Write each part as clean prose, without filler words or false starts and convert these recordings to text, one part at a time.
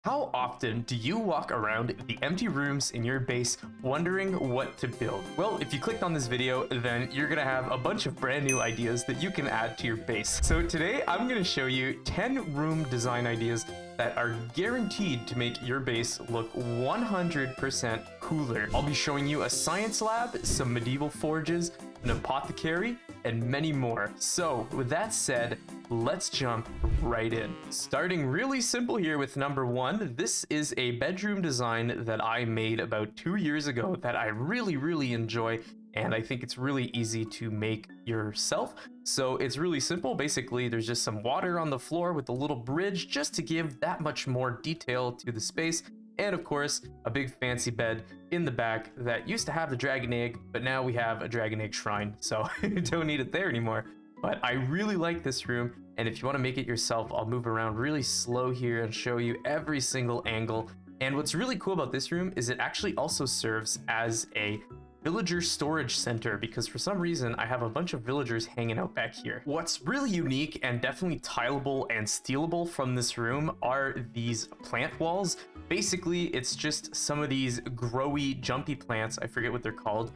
How often do you walk around the empty rooms in your base wondering what to build? Well, if you clicked on this video, then you're gonna have a bunch of brand new ideas that you can add to your base. So today I'm gonna show you 10 room design ideas that are guaranteed to make your base look 100% cooler. I'll be showing you a science lab, some medieval forges, an apothecary, and many more. So with that said, let's jump right in. Starting really simple here with number one, this is a bedroom design that I made about 2 years ago that I really enjoy, and I think it's really easy to make yourself. So it's really simple. Basically, there's just some water on the floor with a little bridge just to give that much more detail to the space. And of course, a big fancy bed in the back that used to have the dragon egg, but now we have a dragon egg shrine, so don't need it there anymore. But I really like this room, and if you want to make it yourself, I'll move around really slow here and show you every single angle. And what's really cool about this room is it actually also serves as a villager storage center, because for some reason I have a bunch of villagers hanging out back here. What's really unique and definitely tileable and stealable from this room are these plant walls. Basically, it's just some of these growy, jumpy plants, I forget what they're called,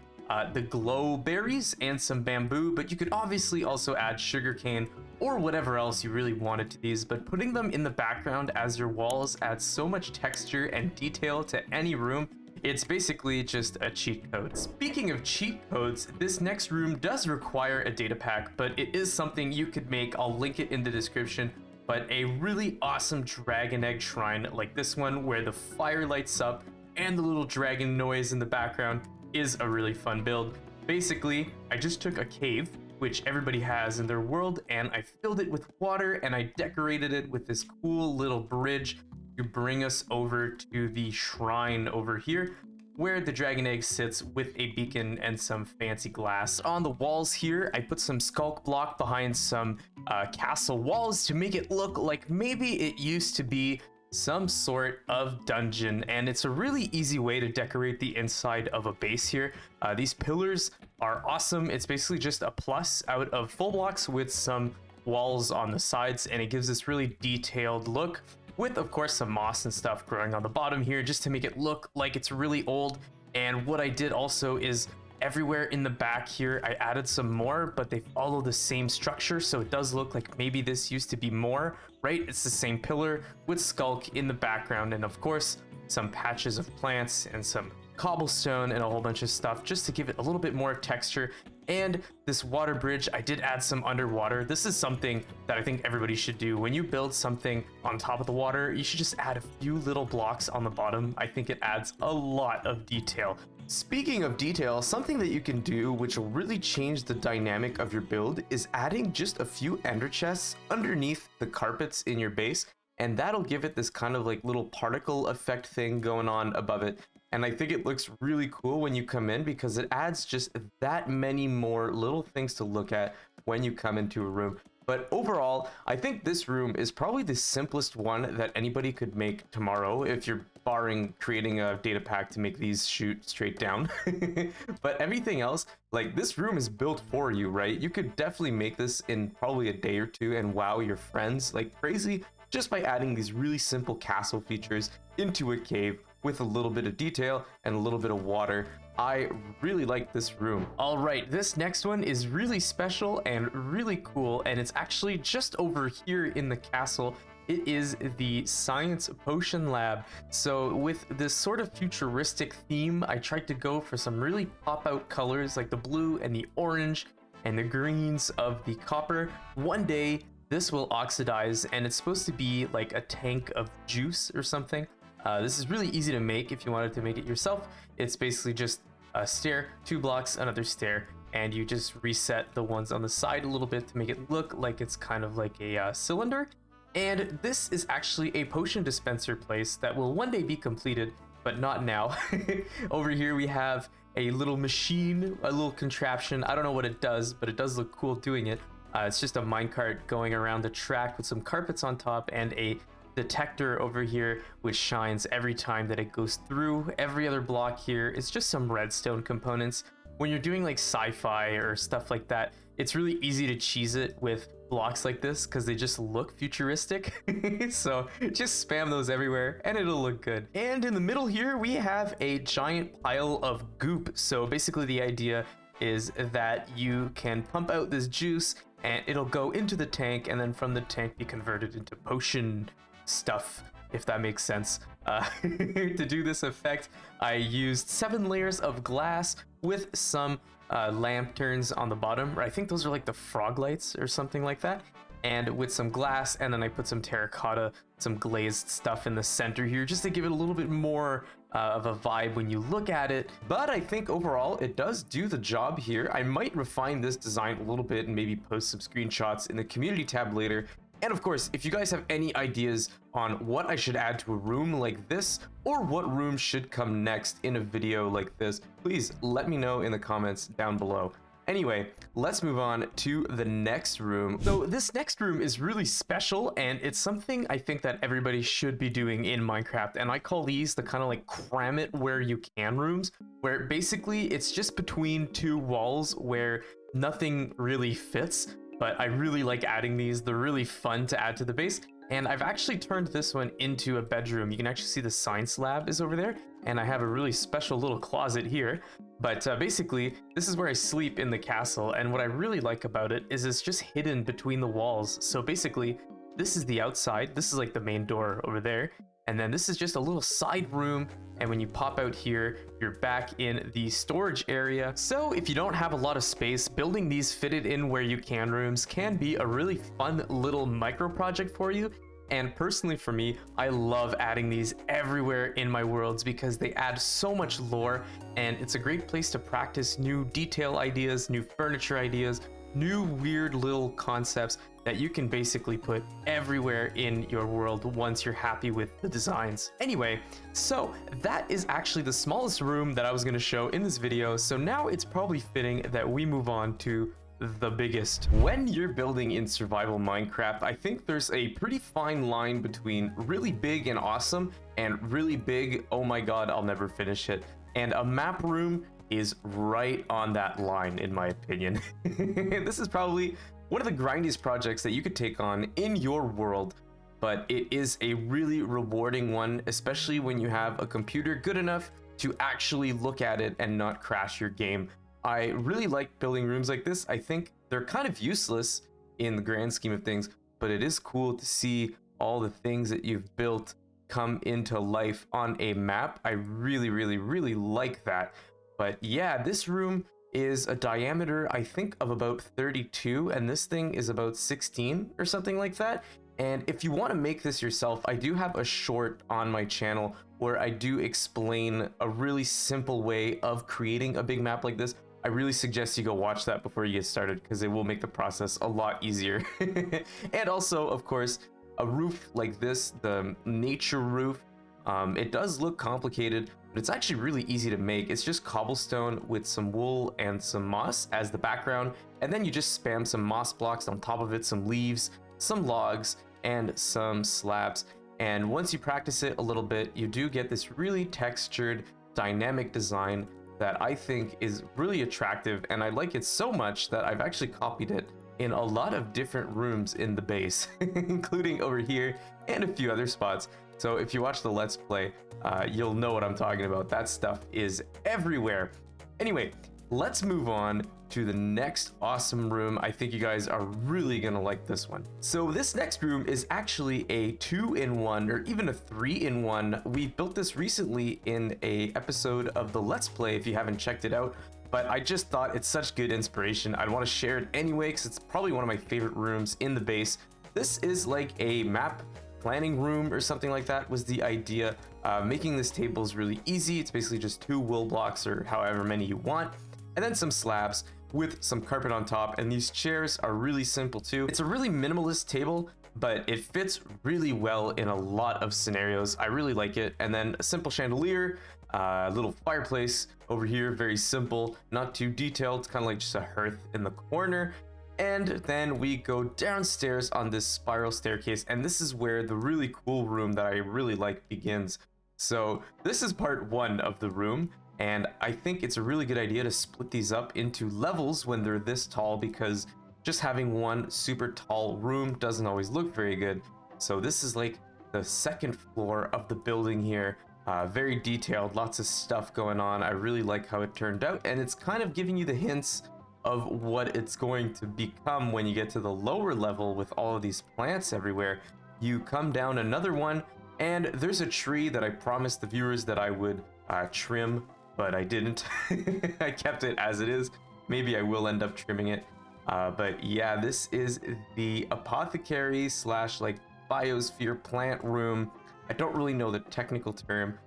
the glow berries and some bamboo, but you could obviously also add sugarcane or whatever else you really wanted to these, but putting them in the background as your walls adds so much texture and detail to any room. It's basically just a cheat code. Speaking of cheat codes, this next room does require a data pack, but it is something you could make. I'll link it in the description. But a really awesome dragon egg shrine like this one, where the fire lights up and the little dragon noise in the background, is a really fun build. Basically, I just took a cave, which everybody has in their world, and I filled it with water and I decorated it with this cool little bridge to bring us over to the shrine over here, where the dragon egg sits with a beacon and some fancy glass. On the walls here, I put some sculk block behind some castle walls to make it look like maybe it used to be some sort of dungeon, and it's a really easy way to decorate the inside of a base here. These pillars are awesome. It's basically just a plus out of full blocks with some walls on the sides, and it gives this really detailed look with, of course, some moss and stuff growing on the bottom here just to make it look like it's really old. And what I did also is everywhere in the back here, I added some more, but they follow the same structure, so it does look like maybe this used to be more, right? It's the same pillar with skulk in the background, and of course, some patches of plants and some cobblestone and a whole bunch of stuff just to give it a little bit more texture. And this water bridge, I did add some underwater. This is something that I think everybody should do. When you build something on top of the water, you should just add a few little blocks on the bottom. I think it adds a lot of detail. Speaking of detail, something that you can do which will really change the dynamic of your build is adding just a few ender chests underneath the carpets in your base, and that'll give it this kind of like little particle effect thing going on above it. And I think it looks really cool when you come in because it adds just that many more little things to look at when you come into a room. But overall, I think this room is probably the simplest one that anybody could make tomorrow, if you're barring creating a data pack to make these shoot straight down. But everything else, like, this room is built for you, right? You could definitely make this in probably a day or two and wow your friends like crazy just by adding these really simple castle features into a cave with a little bit of detail and a little bit of water. I really like this room. All right, this next one is really special and really cool, and it's actually just over here in the castle. It is the science potion lab. So with this sort of futuristic theme, I tried to go for some really pop out colors like the blue and the orange and the greens of the copper. One day this will oxidize, and it's supposed to be like a tank of juice or something. This is really easy to make if you wanted to make it yourself. It's basically just a stair, 2 blocks, another stair, and you just reset the ones on the side a little bit to make it look like it's kind of like a cylinder. And this is actually a potion dispenser place that will one day be completed, but not now. Over here we have a little machine, a little contraption. I don't know what it does, but it does look cool doing it. It's just a minecart going around the track with some carpets on top and a detector over here which shines every time that it goes through. Every other block here is just some redstone components. When you're doing like sci-fi or stuff like that, it's really easy to cheese it with blocks like this because they just look futuristic. So just spam those everywhere and it'll look good. And in the middle here, we have a giant pile of goop. So basically the idea is that you can pump out this juice and it'll go into the tank, and then from the tank be converted into potion stuff, if that makes sense. To do this effect, I used 7 layers of glass with some lanterns on the bottom. I think those are like the frog lights or something like that. And with some glass, and then I put some terracotta, some glazed stuff in the center here, just to give it a little bit more of a vibe when you look at it. But I think overall it does do the job here. I might refine this design a little bit and maybe post some screenshots in the community tab later. And of course, if you guys have any ideas on what I should add to a room like this, or what room should come next in a video like this, please let me know in the comments down below. Anyway, let's move on to the next room. So this next room is really special, and it's something I think that everybody should be doing in Minecraft, and I call these the kind of like cram it where you can rooms, where basically it's just between 2 walls where nothing really fits. But I really like adding these. They're really fun to add to the base. And I've actually turned this one into a bedroom. You can actually see the science lab is over there. And I have a really special little closet here. But basically, this is where I sleep in the castle. And what I really like about it is it's just hidden between the walls. So basically, this is the outside. This is like the main door over there. And then this is just a little side room. And when you pop out here, you're back in the storage area. So if you don't have a lot of space, building these fitted in where you can rooms can be a really fun little micro project for you. And personally for me, I love adding these everywhere in my worlds because they add so much lore, and it's a great place to practice new detail ideas, new furniture ideas, new weird little concepts that you can basically put everywhere in your world once you're happy with the designs. Anyway, so that is actually the smallest room that I was going to show in this video. So now it's probably fitting that we move on to the biggest. When you're building in survival Minecraft, I think there's a pretty fine line between really big and awesome and really big, oh my god, I'll never finish it. And a map room is right on that line, in my opinion. This is probably one of the grindiest projects that you could take on in your world, but it is a really rewarding one, especially when you have a computer good enough to actually look at it and not crash your game. I really like building rooms like this. I think they're kind of useless in the grand scheme of things, but it is cool to see all the things that you've built come into life on a map. I really, really, really like that. But yeah, this room is a diameter, I think, of about 32, and this thing is about 16 or something like that. And if you want to make this yourself, I do have a short on my channel where I do explain a really simple way of creating a big map like this. I really suggest you go watch that before you get started because it will make the process a lot easier. And also, of course, a roof like this, the nature roof, it does look complicated, but it's actually really easy to make. It's just cobblestone with some wool and some moss as the background, and then you just spam some moss blocks on top of it, some leaves, some logs, and some slabs. And once you practice it a little bit, you do get this really textured, dynamic design that I think is really attractive, and I like it so much that I've actually copied it in a lot of different rooms in the base, including over here and a few other spots. So if you watch the Let's Play, you'll know what I'm talking about. That stuff is everywhere. Anyway, let's move on to the next awesome room. I think you guys are really gonna like this one. So this next room is actually a 2-in-1 or even a 3-in-1. We built this recently in a episode of the Let's Play if you haven't checked it out, but I just thought it's such good inspiration. I'd want to share it anyway because it's probably one of my favorite rooms in the base. This is like a map planning room or something like that was the idea. Making this table is really easy. It's basically just 2 wool blocks or however many you want, and then some slabs with some carpet on top, and these chairs are really simple too. It's a really minimalist table, but it fits really well in a lot of scenarios. I really like it. And then a simple chandelier, a little fireplace over here, very simple, not too detailed. It's kind of like just a hearth in the corner. And then we go downstairs on this spiral staircase, and this is where the really cool room that I really like begins. So this is part 1 of the room, and I think it's a really good idea to split these up into levels when they're this tall, because just having one super tall room doesn't always look very good. So this is like the second floor of the building here. Very detailed, lots of stuff going on. I really like how it turned out, and it's kind of giving you the hints of what it's going to become when you get to the lower level with all of these plants everywhere. You come down another one, and there's a tree that I promised the viewers that I would trim, but I didn't. I kept it as it is. Maybe I will end up trimming it. But yeah, this is the apothecary slash like biosphere plant room. I don't really know the technical term.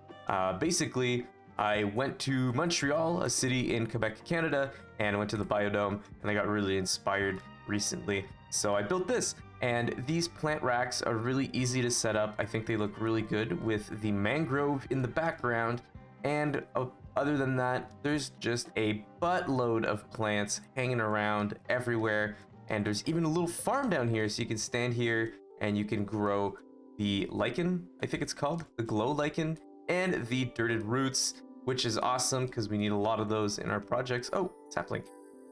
Basically, I went to Montreal, a city in Quebec, Canada, and I went to the biodome, and I got really inspired recently. So I built this, and these plant racks are really easy to set up. I think they look really good with the mangrove in the background, and other than that, there's just a buttload of plants hanging around everywhere, and there's even a little farm down here, so you can stand here and you can grow the lichen, I think it's called, the glow lichen, and the dirted roots, which is awesome because we need a lot of those in our projects. Oh, sapling.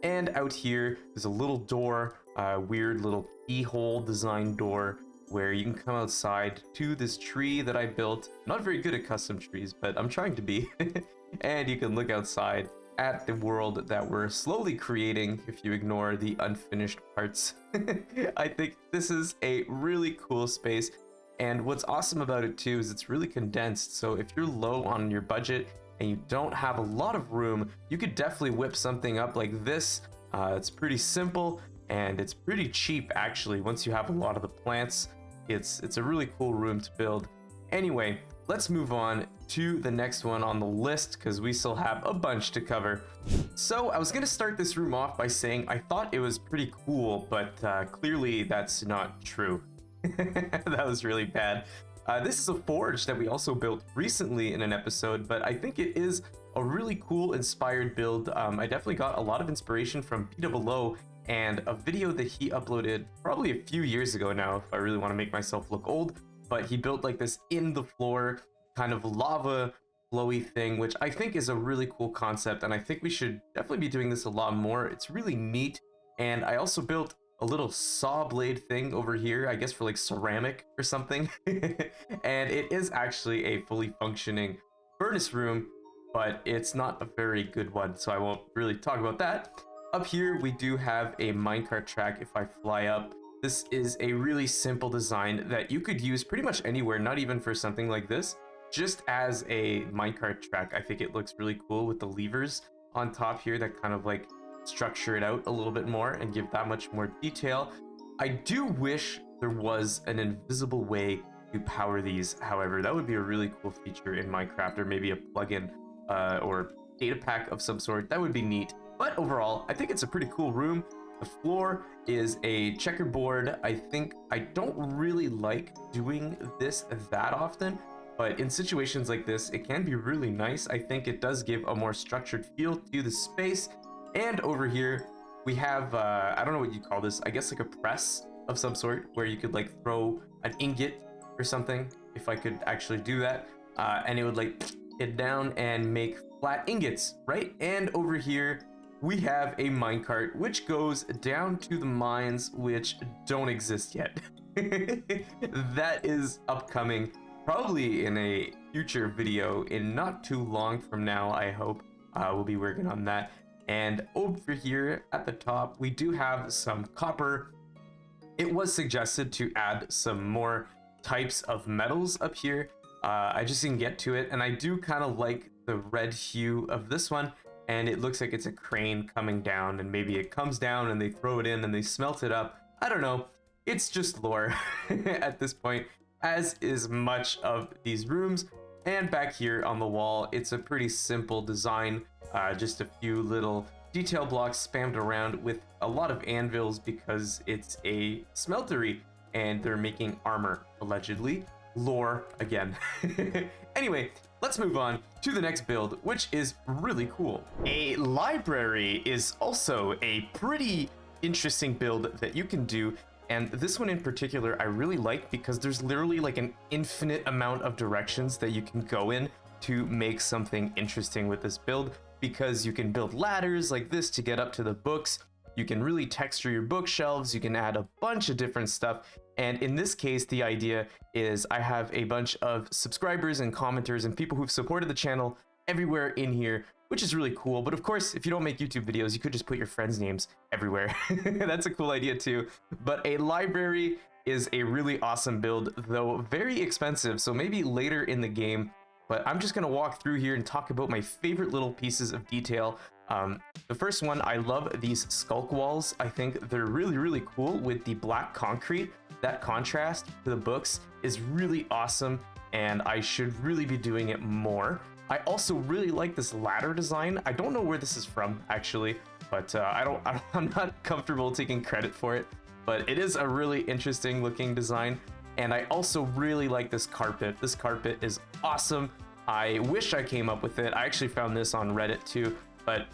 And out here, there's a little door, a weird little keyhole design door where you can come outside to this tree that I built. Not very good at custom trees, but I'm trying to be. And you can look outside at the world that we're slowly creating if you ignore the unfinished parts. I think this is a really cool space. And what's awesome about it too is it's really condensed. So if you're low on your budget and you don't have a lot of room, you could definitely whip something up like this. It's pretty simple and it's pretty cheap actually. Once you have a lot of the plants, it's a really cool room to build. Anyway, let's move on to the next one on the list because we still have a bunch to cover. So I was gonna start this room off by saying I thought it was pretty cool, but clearly that's not true. That was really bad. This is a forge that we also built recently in an episode, but I think it is a really cool inspired build. I definitely got a lot of inspiration from Peter Below and a video that he uploaded probably a few years ago now, if I really want to make myself look old. But he built like this in the floor kind of lava flowy thing, which I think is a really cool concept, and I think we should definitely be doing this a lot more. It's really neat. And I also built a little saw blade thing over here, I guess for like ceramic or something. And it is actually a fully functioning furnace room, but it's not a very good one, so I won't really talk about that. Up here we do have a minecart track. If I fly up, this is a really simple design that you could use pretty much anywhere, not even for something like this, just as a minecart track. I think it looks really cool with the levers on top here that kind of like structure it out a little bit more and give that much more detail. I do wish there was an invisible way to power these, however. That would be a really cool feature in Minecraft, or maybe a plugin or data pack of some sort. That would be neat. But overall, I think it's a pretty cool room. The floor is a checkerboard. I think I don't really like doing this that often, but in situations like this, it can be really nice. I think it does give a more structured feel to the space. And over here, we have, I don't know what you call this, I guess like a press of some sort, where you could like throw an ingot or something, if I could actually do that. And it would like hit down and make flat ingots, right? And over here, we have a minecart, which goes down to the mines, which don't exist yet. That is upcoming, probably in a future video in not too long from now, I hope. We'll be working on that. And over here at the top, we do have some copper. It was suggested to add some more types of metals up here. I just didn't get to it, and I do kind of like the red hue of this one, and it looks like it's a crane coming down, and maybe it comes down and they throw it in and they smelt it up. I don't know. It's just lore at this point, as is much of these rooms. And back here on the wall, it's a pretty simple design. Just a few little detail blocks spammed around with a lot of anvils because it's a smeltery and they're making armor, allegedly. Lore again. Anyway, let's move on to the next build, which is really cool. A library is also a pretty interesting build that you can do. And this one in particular, I really like because there's literally like an infinite amount of directions that you can go in to make something interesting with this build, because you can build ladders like this to get up to the books. You can really texture your bookshelves. You can add a bunch of different stuff. And in this case, the idea is I have a bunch of subscribers and commenters and people who've supported the channel everywhere in here, which is really cool. But of course, if you don't make YouTube videos, you could just put your friends' names everywhere. That's a cool idea too. But a library is a really awesome build, though very expensive. So maybe later in the game, but I'm just gonna walk through here and talk about my favorite little pieces of detail. The first one, I love these skulk walls. I think they're really, really cool with the black concrete. That contrast to the books is really awesome, and I should really be doing it more. I also really like this ladder design. I don't know where this is from actually, but I'm not comfortable taking credit for it, but it is a really interesting looking design. And I also really like this carpet. This carpet is awesome. I wish I came up with it. I actually found this on Reddit too, but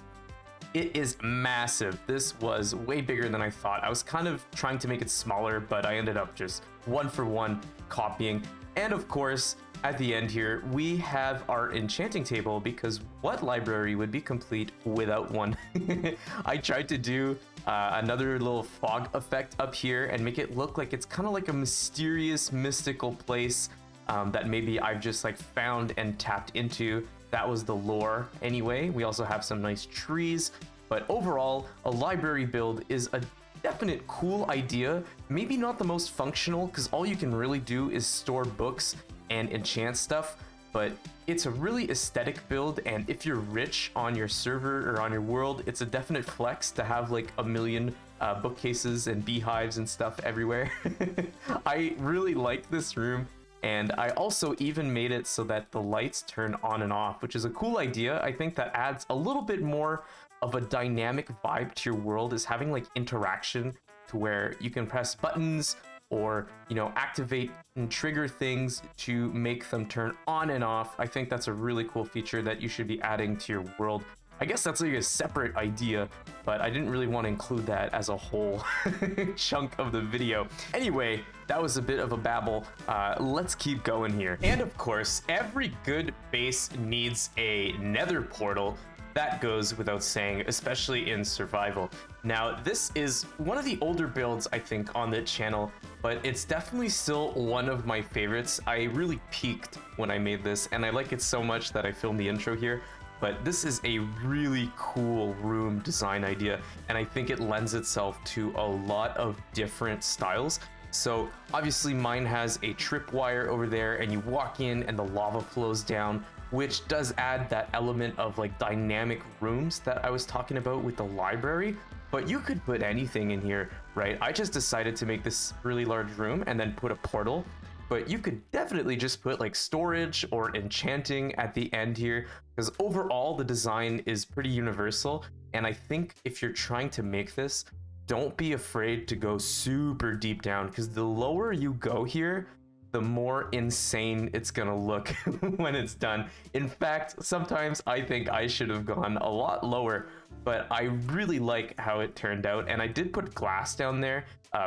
it is massive. This was way bigger than I thought. I was kind of trying to make it smaller, but I ended up just one for one copying. And of course, at the end here, we have our enchanting table, because what library would be complete without one? I tried to do another little fog effect up here and make it look like it's kind of like a mysterious, mystical place that maybe I've just like found and tapped into. That was the lore anyway. We also have some nice trees, but overall, a library build is a definite cool idea. Maybe not the most functional, because all you can really do is store books and enchant stuff, but it's a really aesthetic build, and if you're rich on your server or on your world, it's a definite flex to have like a million bookcases and beehives and stuff everywhere. I really like this room. And I also even made it so that the lights turn on and off, which is a cool idea. I think that adds a little bit more of a dynamic vibe to your world, is having like interaction to where you can press buttons or, you know, activate and trigger things to make them turn on and off. I think that's a really cool feature that you should be adding to your world. I guess that's like a separate idea, but I didn't really want to include that as a whole chunk of the video. Anyway, that was a bit of a babble. Let's keep going here. And of course, every good base needs a nether portal. That goes without saying, especially in survival. Now, this is one of the older builds, I think, on the channel, but it's definitely still one of my favorites. I really peaked when I made this, and I like it so much that I filmed the intro here. But this is a really cool room design idea, and I think it lends itself to a lot of different styles. So obviously mine has a tripwire over there, and you walk in and the lava flows down, which does add that element of like dynamic rooms that I was talking about with the library. But you could put anything in here, right? I just decided to make this really large room and then put a portal. But you could definitely just put like storage or enchanting at the end here, because overall the design is pretty universal. And I think if you're trying to make this, don't be afraid to go super deep down, because the lower you go here, the more insane it's gonna look when it's done. In fact, sometimes I think I should have gone a lot lower, but I really like how it turned out. And I did put glass down there.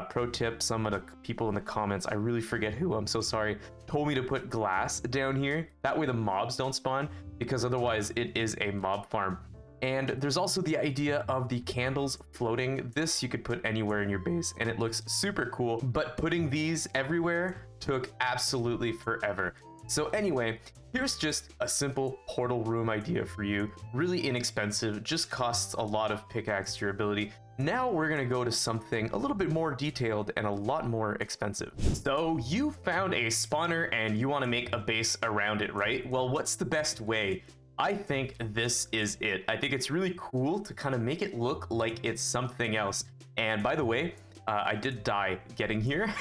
Pro tip, some of the people in the comments, I really forget who, I'm so sorry, told me to put glass down here. That way the mobs don't spawn, because otherwise it is a mob farm. And there's also the idea of the candles floating. This you could put anywhere in your base and it looks super cool, but putting these everywhere took absolutely forever. So anyway, here's just a simple portal room idea for you. Really inexpensive, just costs a lot of pickaxe durability. Now we're gonna go to something a little bit more detailed and a lot more expensive. So you found a spawner and you wanna make a base around it, right? Well, what's the best way? I think this is it. I think it's really cool to kind of make it look like it's something else. And by the way, I did die getting here.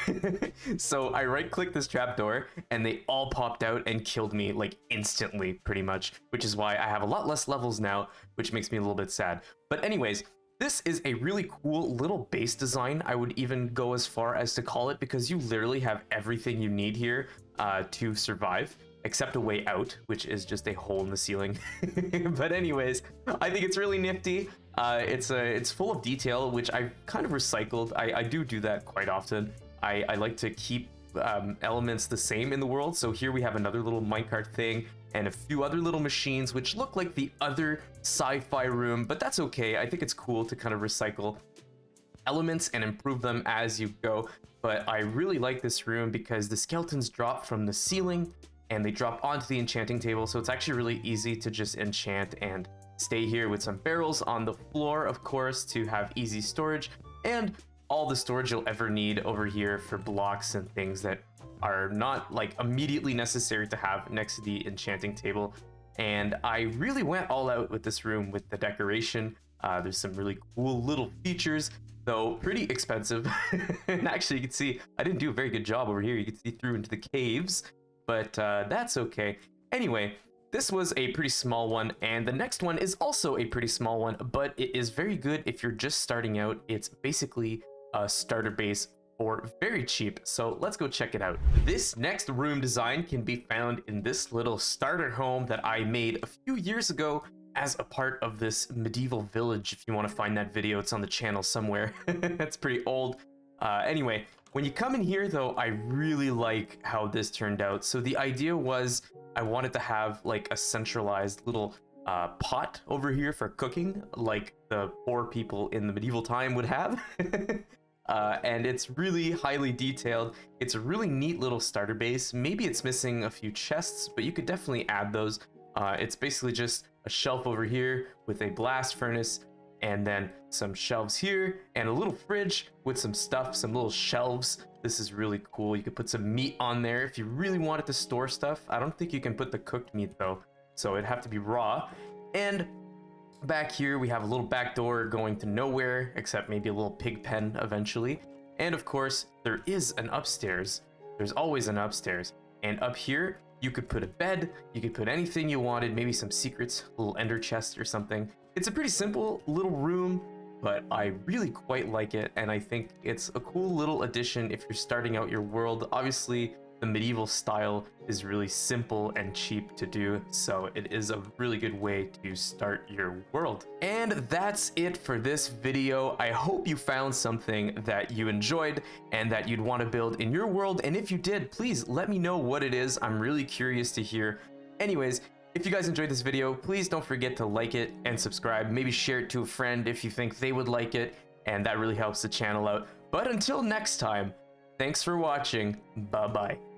So I right-clicked this trapdoor and they all popped out and killed me like instantly, pretty much, which is why I have a lot less levels now, which makes me a little bit sad. But anyways, this is a really cool little base design. I would even go as far as to call it, because you literally have everything you need here to survive, except a way out, which is just a hole in the ceiling. But anyways, I think it's really nifty. It's full of detail, which I've kind of recycled. I do that quite often. I like to keep elements the same in the world. So here we have another little minecart thing and a few other little machines, which look like the other sci-fi room, but that's okay. I think it's cool to kind of recycle. elements and improve them as you go. But I really like this room because the skeletons drop from the ceiling and they drop onto the enchanting table, so it's actually really easy to just enchant and stay here with some barrels on the floor, of course, to have easy storage, and all the storage you'll ever need over here for blocks and things that are not like immediately necessary to have next to the enchanting table. And I really went all out with this room with the decoration. There's some really cool little features, though pretty expensive. And actually, you can see I didn't do a very good job over here. You can see through into the caves, but that's okay. Anyway, this was a pretty small one, and the next one is also a pretty small one, but it is very good if you're just starting out. It's basically a starter base for very cheap, so let's go check it out. This next room design can be found in this little starter home that I made a few years ago as a part of this medieval village. If you want to find that video, it's on the channel somewhere. That's pretty old. Anyway, when you come in here though, I really like how this turned out. So the idea was I wanted to have like a centralized little pot over here for cooking, like the poor people in the medieval time would have. And it's really highly detailed. It's a really neat little starter base. Maybe it's missing a few chests, but you could definitely add those. It's basically just a shelf over here with a blast furnace, and then some shelves here, and a little fridge with some stuff, some little shelves. This is really cool. You could put some meat on there if you really wanted to store stuff. I don't think you can put the cooked meat though, so it'd have to be raw. And back here we have a little back door going to nowhere, except maybe a little pig pen eventually. And of course, there is an upstairs. There's always an upstairs. And up here, you could put a bed, you could put anything you wanted, maybe some secrets, a little ender chest or something. It's a pretty simple little room, but I really quite like it, and I think it's a cool little addition if you're starting out your world. Obviously, the medieval style is really simple and cheap to do, so it is a really good way to start your world. And that's it for this video. I hope you found something that you enjoyed and that you'd want to build in your world, and if you did, please let me know what it is. I'm really curious to hear. Anyways, if you guys enjoyed this video, please don't forget to like it and subscribe. Maybe share it to a friend if you think they would like it, and that really helps the channel out. But until next time, thanks for watching. Bye-bye.